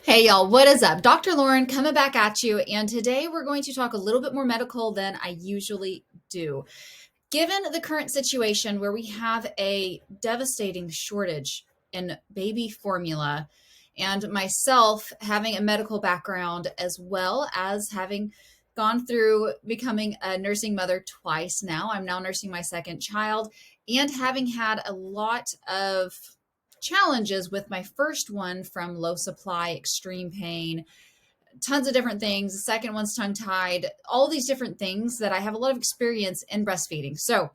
Hey y'all, what is up? Dr. Lauren coming back at you, and today we're going to talk a little bit more medical than I usually do. Given the current situation where we have a devastating shortage in baby formula, and myself having a medical background as well as having gone through becoming a nursing mother twice now, I'm now nursing my second child, and having had a lot of challenges with my first one from low supply, extreme pain, tons of different things. The second one's tongue tied, all these different things that I have a lot of experience in breastfeeding. So,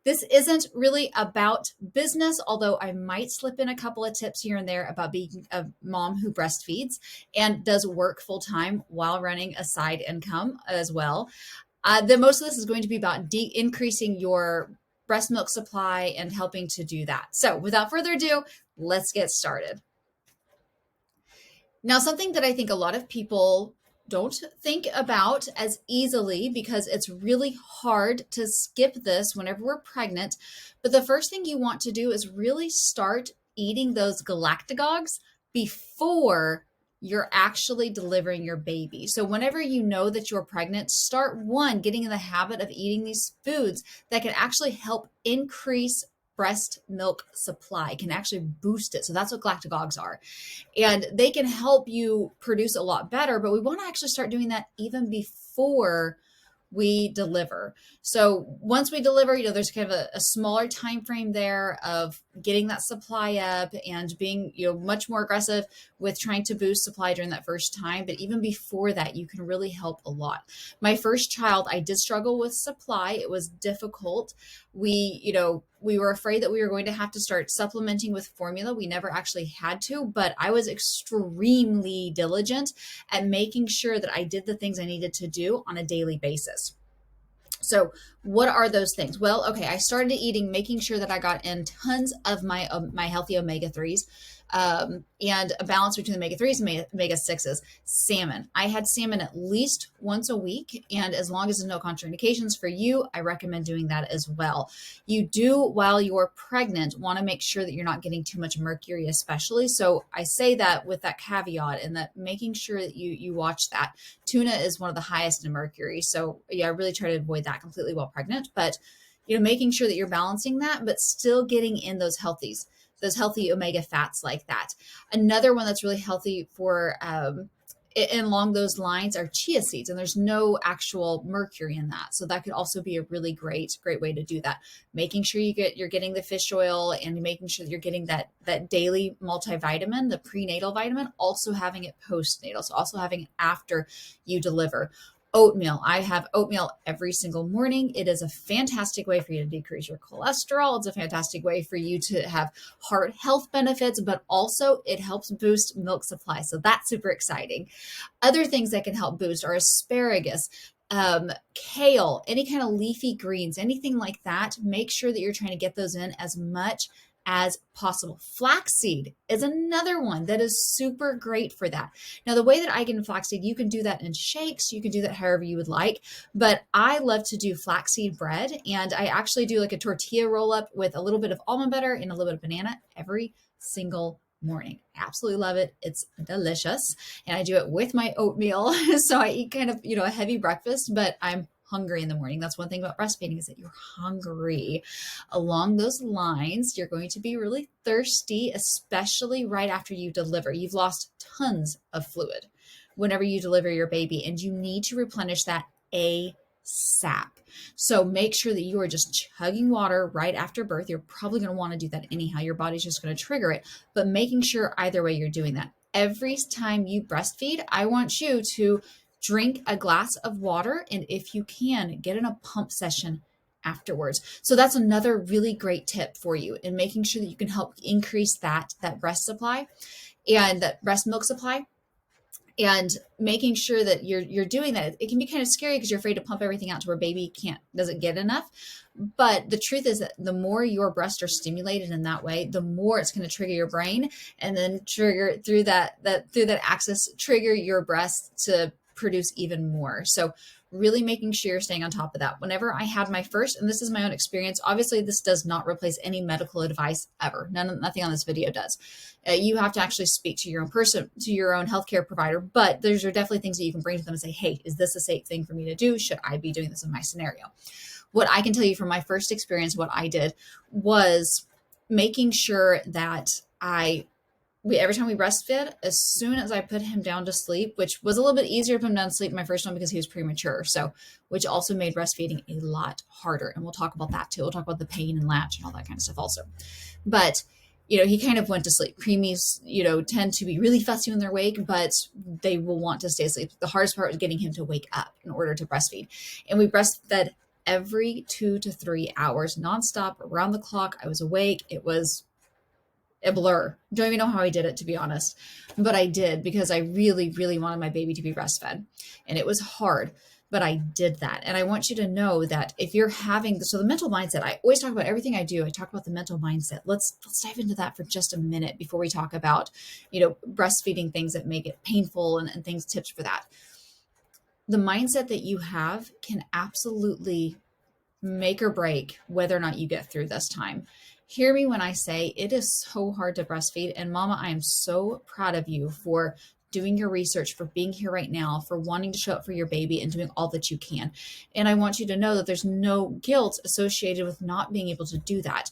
this isn't really about business, although I might slip in a couple of tips here and there about being a mom who breastfeeds and does work full time while running a side income as well. The most of this is going to be about increasing your breast milk supply and helping to do that. So, without further ado, let's get started. Now, something that I think a lot of people don't think about as easily because it's really hard to skip this whenever we're pregnant. But the first thing you want to do is really start eating those galactagogs before you're actually delivering your baby. So whenever you know that you're pregnant, start getting in the habit of eating these foods that can actually help increase breast milk supply, can actually boost it. So that's what galactagogs are, and they can help you produce a lot better, but we want to actually start doing that even before we deliver. So once we deliver, there's kind of a smaller time frame there of getting that supply up and being, much more aggressive with trying to boost supply during that first time. But even before that, you can really help a lot. My first child, I did struggle with supply. It was difficult. We were afraid that we were going to have to start supplementing with formula. We never actually had to, but I was extremely diligent at making sure that I did the things I needed to do on a daily basis. So what are those things? Well, okay, I started making sure that I got in tons of my healthy omega-3s, and a balance between omega-3s and omega-6s. Salmon. I had salmon at least once a week, and as long as there's no contraindications for you, I recommend doing that as well. You do, while you're pregnant, want to make sure that you're not getting too much mercury, especially. So I say that with that caveat, and that making sure that you watch that. Tuna is one of the highest in mercury, so yeah, I really try to avoid that completely while pregnant. But making sure that you're balancing that, but still getting in those healthy omega fats like that. Another one that's really healthy for and along those lines are chia seeds, and there's no actual mercury in that, so that could also be a really great way to do that. Making sure you're getting the fish oil, and making sure that you're getting that daily multivitamin, the prenatal vitamin, also having it postnatal, so also having it after you deliver. Oatmeal. I have oatmeal every single morning. It is a fantastic way for you to decrease your cholesterol. It's a fantastic way for you to have heart health benefits, but also it helps boost milk supply. So that's super exciting. Other things that can help boost are asparagus, kale, any kind of leafy greens, anything like that. Make sure that you're trying to get those in as much as possible. Flaxseed is another one that is super great for that. Now, the way that I get in flaxseed, you can do that in shakes, you can do that however you would like, but I love to do flaxseed bread, and I actually do like a tortilla roll up with a little bit of almond butter and a little bit of banana every single morning. Absolutely love it. It's delicious. And I do it with my oatmeal. So I eat kind of, a heavy breakfast, but I'm hungry in the morning. That's one thing about breastfeeding, is that you're hungry. Along those lines, you're going to be really thirsty, especially right after you deliver. You've lost tons of fluid whenever you deliver your baby, and you need to replenish that ASAP. So make sure that you are just chugging water right after birth. You're probably going to want to do that anyhow. Your body's just going to trigger it, but making sure either way you're doing that. Every time you breastfeed, I want you to drink a glass of water, and if you can, get in a pump session afterwards. So that's another really great tip for you in making sure that you can help increase that breast supply and that breast milk supply. And making sure that you're doing that. It can be kind of scary because you're afraid to pump everything out to where baby doesn't get enough. But the truth is that the more your breasts are stimulated in that way, the more it's going to trigger your brain, and then trigger through that axis, trigger your breasts to produce even more. So really making sure you're staying on top of that. Whenever I had my first, and this is my own experience, obviously this does not replace any medical advice ever. Nothing on this video does. You have to actually speak to your own person, to your own healthcare provider, but there's definitely things that you can bring to them and say, hey, is this a safe thing for me to do? Should I be doing this in my scenario? What I can tell you from my first experience, what I did was making sure that every time we breastfed, as soon as I put him down to sleep, which was a little bit easier to put him down to sleep in my first one because he was premature. So, which also made breastfeeding a lot harder. And we'll talk about that too. We'll talk about the pain and latch and all that kind of stuff also. But, he kind of went to sleep. Preemies, tend to be really fussy when they're awake, but they will want to stay asleep. The hardest part was getting him to wake up in order to breastfeed. And we breastfed every 2 to 3 hours, nonstop, around the clock. I was awake. It was a blur. Don't even know how I did it, to be honest, but I did because I really, really wanted my baby to be breastfed, and it was hard, but I did that. And I want you to know that if you're having the mental mindset, I always talk about everything I do. I talk about the mental mindset. Let's dive into that for just a minute before we talk about, breastfeeding things that make it painful and things, tips for that. The mindset that you have can absolutely make or break whether or not you get through this time. Hear me when I say it is so hard to breastfeed. And Mama, I am so proud of you for doing your research, for being here right now, for wanting to show up for your baby and doing all that you can. And I want you to know that there's no guilt associated with not being able to do that.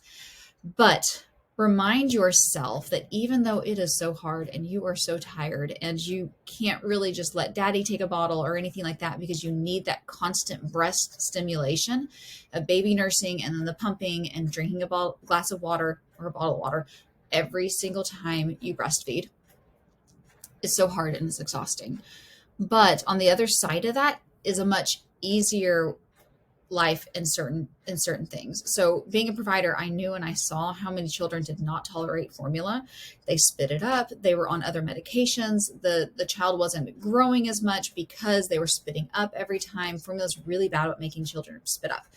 But remind yourself that even though it is so hard and you are so tired and you can't really just let daddy take a bottle or anything like that because you need that constant breast stimulation of baby nursing and then the pumping and drinking a glass of water or a bottle of water every single time you breastfeed is so hard and it's exhausting. But on the other side of that is a much easier life in certain things. So being a provider, I knew and I saw how many children did not tolerate formula. They spit it up. They were on other medications. The child wasn't growing as much because they were spitting up every time. Formula is really bad at making children spit up.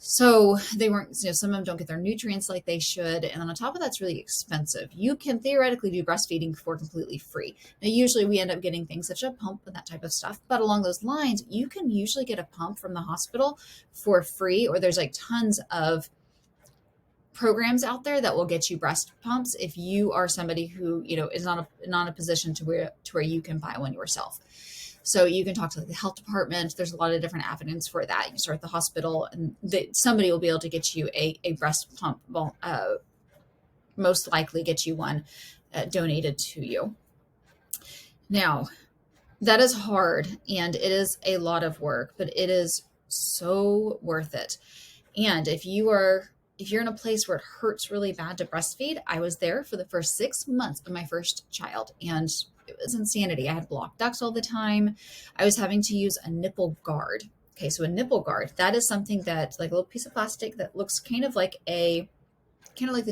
So they weren't, some of them don't get their nutrients like they should. And on top of that, it's really expensive. You can theoretically do breastfeeding for completely free. Now, usually we end up getting things such as a pump and that type of stuff. But along those lines, you can usually get a pump from the hospital for free, or there's like tons of programs out there that will get you breast pumps if you are somebody who, is not a position to where you can buy one yourself. So you can talk to the health department. There's a lot of different avenues for that. You start at the hospital and somebody will be able to get you a breast pump, most likely get you one donated to you. Now, that is hard and it is a lot of work, but it is so worth it. And if you're in a place where it hurts really bad to breastfeed, I was there for the first 6 months of my first child, and it was insanity. I had blocked ducts all the time. I was having to use a nipple guard. Okay, so a nipple guard, that is something that, like a little piece of plastic that looks kind of like the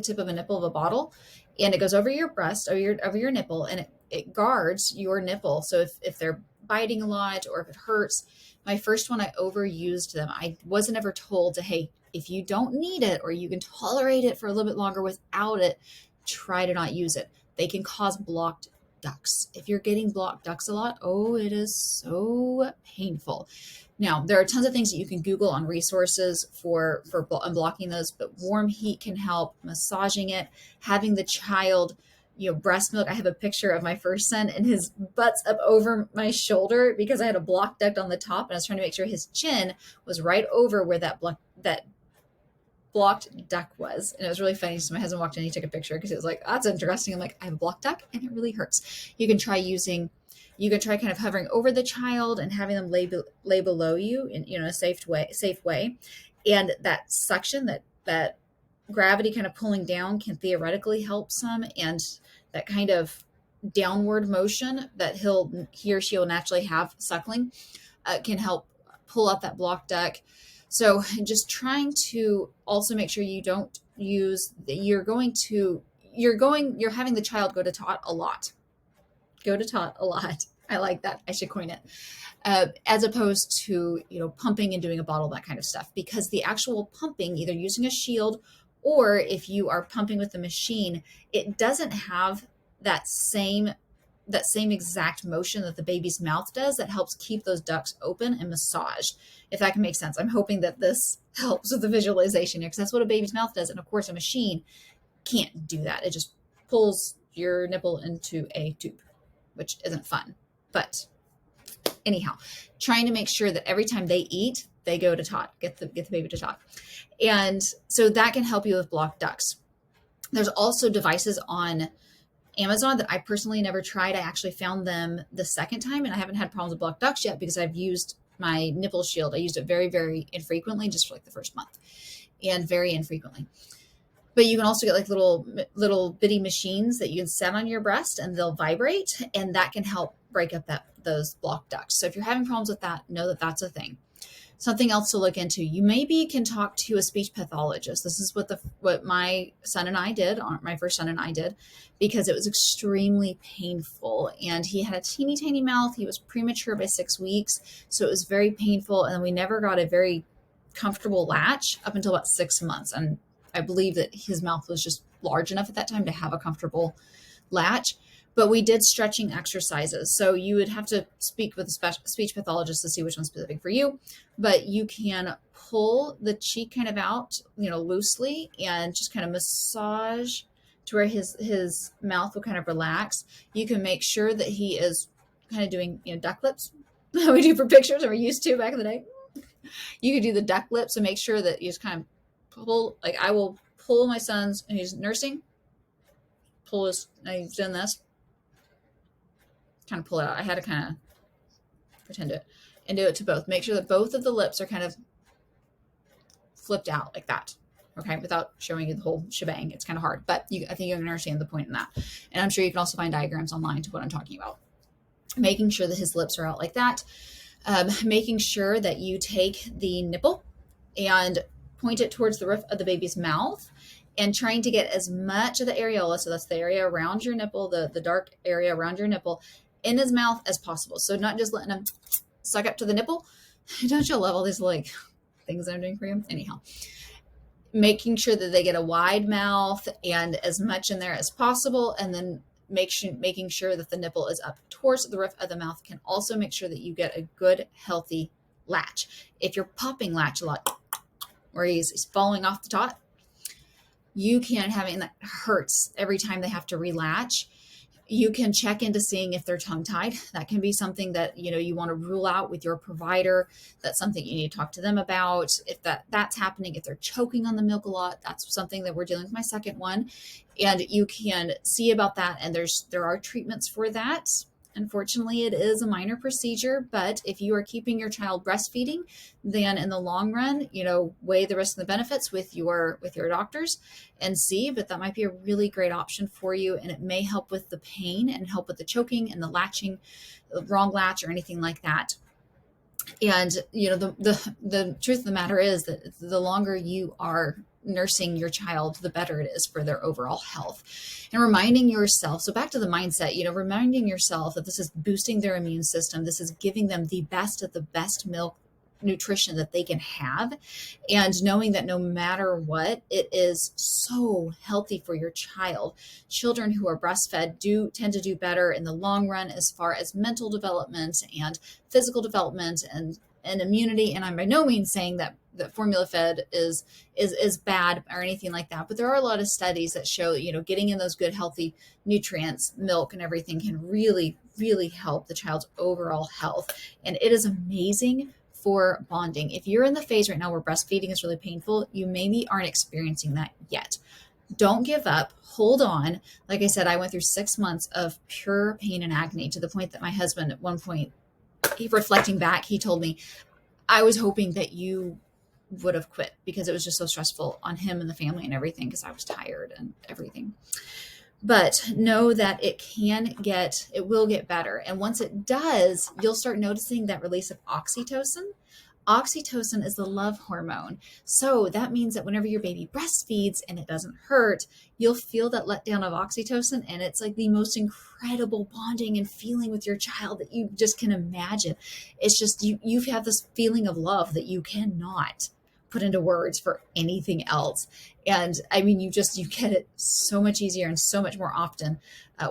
tip of a nipple of a bottle, and it goes over your breast, over your nipple, and it guards your nipple. So if they're biting a lot or if it hurts, my first one, I overused them. I wasn't ever told to, hey, if you don't need it or you can tolerate it for a little bit longer without it, try to not use it. They can cause blocked ducts. If you're getting blocked ducts a lot, it is so painful. Now, there are tons of things that you can Google on resources for unblocking those, but warm heat can help, massaging it, having the child, breast milk. I have a picture of my first son and his butt's up over my shoulder because I had a blocked duct on the top and I was trying to make sure his chin was right over where that blocked duct was. And it was really funny. So my husband walked in, he took a picture because it was like, that's interesting. I'm like, I have a blocked duct and it really hurts. You can try kind of hovering over the child and having them lay below you in a safe way. And that suction, that gravity kind of pulling down can theoretically help some. And that kind of downward motion that he or she will naturally have suckling can help pull up that blocked duct. So just trying to also make sure you don't use, you're having the child go to tot a lot. I like that. I should coin it. As opposed to, pumping and doing a bottle, that kind of stuff, because the actual pumping, either using a shield or if you are pumping with the machine, it doesn't have that same that same exact motion that the baby's mouth does that helps keep those ducts open and massaged, if that can make sense. I'm hoping that this helps with the visualization here, because that's what a baby's mouth does. And of course, a machine can't do that. It just pulls your nipple into a tube, which isn't fun. But anyhow, trying to make sure that every time they eat, they go to tot, get the baby to tot. And so that can help you with blocked ducts. There's also devices on Amazon that I personally never tried. I actually found them the second time, and I haven't had problems with blocked ducts yet because I've used my nipple shield. I used it very, very infrequently, just for like the first month, and very infrequently. But you can also get like little bitty machines that you can set on your breast and they'll vibrate, and that can help break up those blocked ducts. So if you're having problems with that, know that that's a thing. Something else to look into. You maybe can talk to a speech pathologist. This is what my son and I did, my first son and I did, because it was extremely painful. And he had a teeny tiny mouth. He was premature by 6 weeks. So it was very painful. And we never got a very comfortable latch up until about 6 months. And I believe that his mouth was just large enough at that time to have a comfortable latch. But we did stretching exercises. So you would have to speak with a speech pathologist to see which one's specific for you. But you can pull the cheek kind of out, loosely, and just kind of massage to where his mouth will kind of relax. You can make sure that he is kind of doing, duck lips. We do for pictures, and we're used to back in the day. You could do the duck lips and make sure that you just kind of pull, like I will pull my son's, and he's nursing, pull his, now he's done this, kind of pull it out. I had to kind of pretend it and do it to both. Make sure that both of the lips are kind of flipped out like that. Okay. Without showing you the whole shebang. It's kind of hard, but I think you can understand the point in that. And I'm sure you can also find diagrams online to what I'm talking about. Making sure that his lips are out like that. Making sure that you take the nipple and point it towards the roof of the baby's mouth, and trying to get as much of the areola, so that's the area around your nipple, the dark area around your nipple, in his mouth as possible. So not just letting him suck up to the nipple. Don't you love all these like things I'm doing for you? Anyhow, making sure that they get a wide mouth and as much in there as possible, and then making sure that the nipple is up towards the roof of the mouth can also make sure that you get a good, healthy latch. If you're popping latch a lot, where he's falling off the tot, you can having that hurts every time they have to relatch. You can check into seeing if they're tongue-tied. That can be something that, you want to rule out with your provider. That's something you need to talk to them about. If that's happening, if they're choking on the milk a lot, that's something that we're dealing with my second one. And you can see about that. And there are treatments for that. Unfortunately, it is a minor procedure, but if you are keeping your child breastfeeding, then in the long run, weigh the risks and the benefits with your doctors and see, but that might be a really great option for you. And it may help with the pain and help with the choking and the latching, the wrong latch or anything like that. And, the truth of the matter is that the longer you are nursing your child, the better it is for their overall health. And reminding yourself, so back to the mindset, reminding yourself that this is boosting their immune system. This is giving them the best of the best milk nutrition that they can have, and knowing that no matter what, it is so healthy for your child. Children who are breastfed tend to do better in the long run as far as mental development and physical development and immunity. And I'm by no means saying that formula fed is bad or anything like that, but there are a lot of studies that show getting in those good healthy nutrients, milk and everything, can really, really help the child's overall health. And it is amazing for bonding. If you're in the phase right now where breastfeeding is really painful, you maybe aren't experiencing that yet. Don't give up. Hold on. Like I said, I went through 6 months of pure pain and agony, to the point that my husband at one point, reflecting back, he told me, I was hoping that you would have quit because it was just so stressful on him and the family and everything, because I was tired and everything. But know that it will get better. And once it does, you'll start noticing that release of oxytocin. Oxytocin is the love hormone. So that means that whenever your baby breastfeeds and it doesn't hurt, you'll feel that letdown of oxytocin. And it's like the most incredible bonding and feeling with your child that you just can imagine. It's just, you have this feeling of love that you cannot put into words for anything else. And I mean, you get it so much easier and so much more often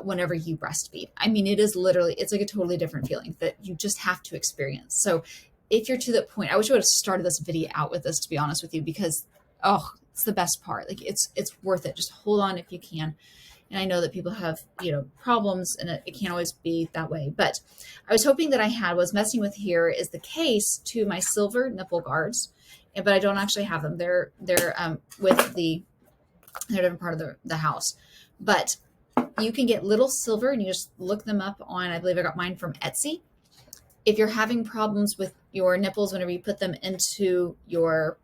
whenever you breastfeed. I mean, it is literally, it's like a totally different feeling that you just have to experience. So if you're to that point, I wish I would have started this video out with this, to be honest with you, because, oh, it's the best part. Like it's worth it. Just hold on if you can. And I know that people have, problems, and it can't always be that way. But I was hoping that I was messing with here is the case to my silver nipple guards, but I don't actually have them. They're with they're a different part of the house. But you can get little silver, and you just look them up on, I believe I got mine from Etsy. If you're having problems with your nipples whenever you put them into your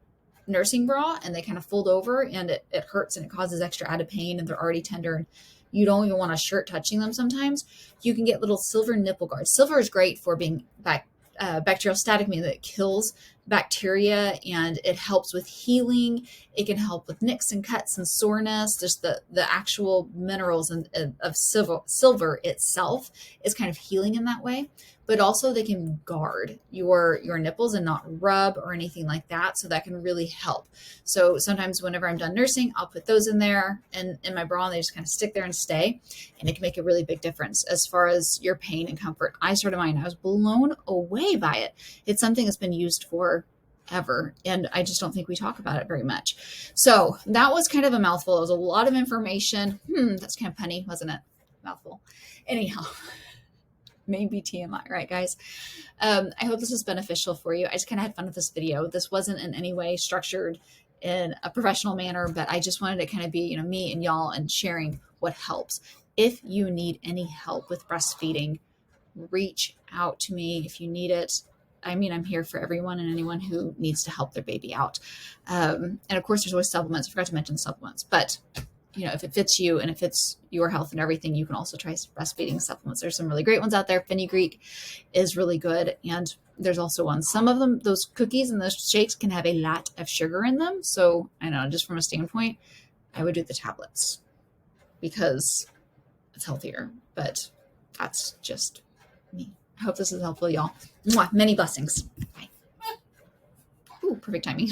nursing bra and they kind of fold over and it hurts and it causes extra added pain and they're already tender and you don't even want a shirt touching them sometimes, you can get little silver nipple guards. Silver is great for being bacterial static, meaning that it kills bacteria and it helps with healing. It can help with nicks and cuts and soreness. Just the actual minerals of silver itself is kind of healing in that way. But also they can guard your nipples and not rub or anything like that. So that can really help. So sometimes whenever I'm done nursing, I'll put those in there and in my bra, and they just kind of stick there and stay. And it can make a really big difference as far as your pain and comfort. I started mine. I was blown away by it. It's something that's been used for ever, and I just don't think we talk about it very much. So that was kind of a mouthful. It was a lot of information. That's kind of punny, wasn't it? Mouthful. Anyhow. Maybe TMI, right, guys? I hope this was beneficial for you. I just kind of had fun with this video. This wasn't in any way structured in a professional manner, but I just wanted to kind of be, me and y'all and sharing what helps. If you need any help with breastfeeding, reach out to me if you need it. I mean, I'm here for everyone and anyone who needs to help their baby out. And of course, there's always supplements. I forgot to mention supplements, but if it fits you and it fits your health and everything, you can also try breastfeeding supplements. There's some really great ones out there. Fenugreek is really good. And there's also ones, some of them, those cookies and those shakes can have a lot of sugar in them. So I know, just from a standpoint, I would do the tablets because it's healthier, but that's just me. I hope this is helpful, y'all. Mwah, many blessings. Bye. Ooh, perfect timing.